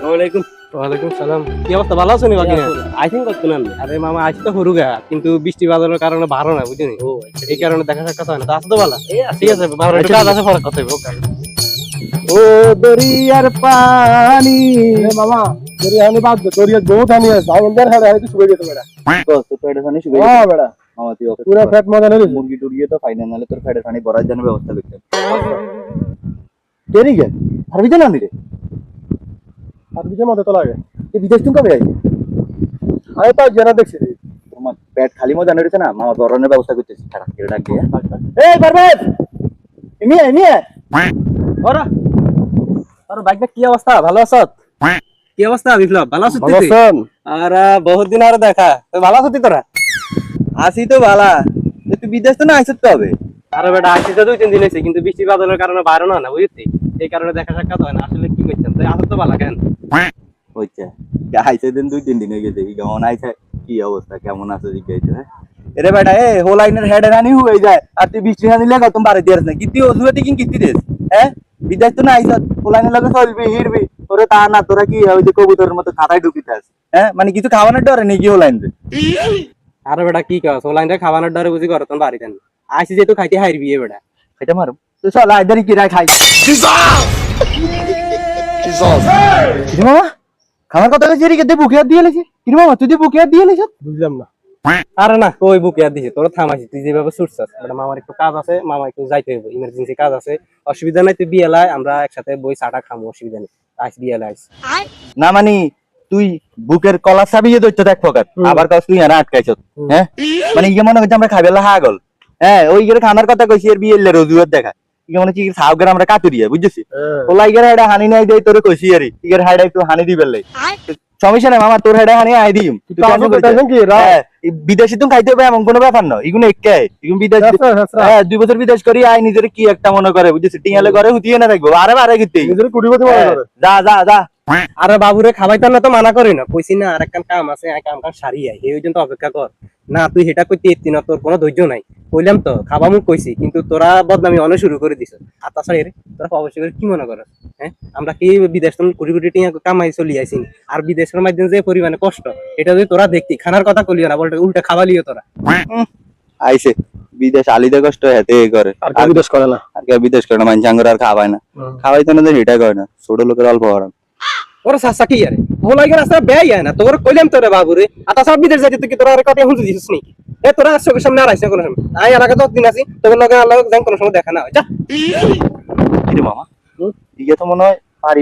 ওয়ালাইকুম। ওয়ালাইকুম সালাম। কি অবস্থা, ভালো আছো নি বাকি? আইসিং করতে না। আরে মামা আজ তো হরুগা, কিন্তু বৃষ্টি বাদলের কারণে ভালো না বুঝলি। এই কারণে দেখা সাক্ষাৎ হয় না। তো আসো তো ভালো। ঠিক আছে, ভালো একটু কাজ আছে, পরে কথা হইব। ও দরিয়ার পানি মামা দরিয়ানি বাদ দে, দরিয়া বহুত হানি আছে আমাদের হাড়ে হাড়ে শুয়ে গেছে বেটা। কত পেটে পানি শুকিয়ে হ্যাঁ বেটা, মামা তুই ওকে পুরো পেট মজা নেই। মুরগি টুরগি তো ফাইনাল নালে তোর পেটে পানি ভরার জন্য ব্যবস্থা করতে কেরি গে আর বিজে না দিরে, আর বিজে মধ্যে তো লাগে এই বিদেশ তুমি কবে আইছি আমি তো জানা দেখছি রে। তোমার পেট খালি মজা নড়ছে না মামা বরণের ব্যবস্থা করতেছি খারাপ করে ডাক দিয়ে এই পারভেজ নিয়ে নিয়ে ওরা আর বাইকটা কি অবস্থা, ভালো আছো? কি অবস্থা বিপ্লব, ভালো আছো তুই? বলছেন আর বহুত দিন আর দেখা, তুই ভালো আছো তোরা? আসি তো বালা তুই বিদেশ তো না আইছত তো হবে আরে বেটা আসি তো 2-3 দিন হয়েছে, কিন্তু বৃষ্টি বাদলের কারণে বাইরে না বুঝলি, এই কারণে দেখা সাক্ষাৎ হয় না। আসলে কি করতাম, তুই আসো তো ভালো কেন? হচ্ছে আইছে দিন 2-3 দিন হয়ে গেছে কেমন আইছে কি অবস্থা কেমন আছো জিজ্ঞাসা হ্যাঁ এরে বেটা এ হোলাইনের হেড রানি হয়ে যায় আর তুই বৃষ্টি হানি লাগা তুমি বাড়ি দিয়াস না কিতি ওজুয়াতে কিন কিতি দেস হ্যাঁ বিদেশ তো না আইছত হোলাইনের লাগে চলবি হিড়বি তোরে তা না তোরা কি ওই যে কবুতরের মতো খাতায় ঢুকিতাস হ্যাঁ মানে কিছু খাওয়ানোর ডরে নাকি হোলাইন রে আরে বেটা কি কস, ওলাইনটা খাওয়ানোর ডরে বুঝি করতাম বাড়িতে না। আসি যেহেতু খাইতে হারবি এ বেটা। এটা মারো তো চল আইদারি কি রাই খাই কি মামা খাবার কথা কইছি রে কে বুকে হাত দিয়ে লেছি কি মামা তুই বুকে হাত দিয়ে লেছিস বুঝলাম না। আরে না কই বুকে আর দিছে, তোর থামাইছি, তুই যেভাবে ছুটছাস। বেটা মামার একটু কাজ আছে, মামা একটু যাইতে হইব, ইমার্জেন্সি কাজ আছে। অসুবিধা নাই, তুই বিয়েলায় আমরা একসাথে বই চাটা খামো, অসুবিধা নেই। আইস বিয়েলায় আইস। না মানে তুই বুকের কলা চাবিয়ে দইতো দেখ ফকার আবার কাজ তুই এনা আটকাইছ হ্যাঁ মানে ইয়ে মনে হচ্ছে আমরা খাইবেলা হাগল হ্যাঁ ওই গেলে খানার কথা কইছি এর বিয়ে রোজুয়ার দেখা ইয়ে মনে হচ্ছে সাউগের আমরা কাতুরিয়া বুঝছিস ওলাই গেলে এটা হানি নাই দেই তোরে কইছি আরে ইগের হাইডা একটু হানি দিবেল লাই সমস্যা নাই মামা তোর হেডা হানি আই দিম তুই তো টেনশন কি রা বিদেশি তুমি খাইতে হবে এমন কোনো ব্যাপার না এগুলো একে এগুলো বিদেশ হ্যাঁ 2 বছর বিদেশ করি আই নিজের কি একটা মনে করে বুঝছিস টিঙালে ঘরে হুতিয়ে না থাকবো আরে বারে গিতে নিজের কুড়িপতি মনে করে। যা যা যা আরে বাবুরে খাবাইতাম না তো মানা করি না, কইছি না আর একটা কাম আছে, কাম সারি আই, এই পর্যন্ত অপেক্ষা কর। না তুই সেটা কইতে এতি না, তোর কোনো ধৈর্য নাই। কইলাম তো খাবামু কইছি, কিন্তু তোরা বদনামি অনেক শুরু করে দিছ। আর তাছাড়া এর তোরা অবশ্যই করে কি মনে করস হ্যাঁ, আমরা কি বিদেশ থেকে কোটি কোটি টাকা কামাই চলি আইছি, আর বিদেশের মাধ্যমে যে পরিমাণে কষ্ট এটা যদি তোরা দেখতি, খানার কথা কলিও না, বলতে উল্টা খাওয়ালিও তোরা। আইছে বিদেশ আলিদে কষ্ট হেতে করে আর কেউ বিদেশ করে না। আর কেউ বিদেশ করে না মানুষ আঙ্গুর আর খাওয়ায় না খাওয়াইতো না সেটা করে না ছোট লোকের অল্প হরান ওরা সাসা কি আরে ভোলাই গেল রাস্তা বেই আয় না, তোর কইলাম তোরে বাবুরে। আর তাছাড়া বিদেশ যাইতে তুই কি তোরা আর কথা হুঁজে দিছিস নাকি? এ তোরা চোখের সামনে আর আইছ কোনো সময়? আই এলাকা তো দিন আছি, তোর লগে আল্লাহ জান কোনো সময় দেখা না হয়। যা কি রে মামা ইয়ে তো মনে হয় পারি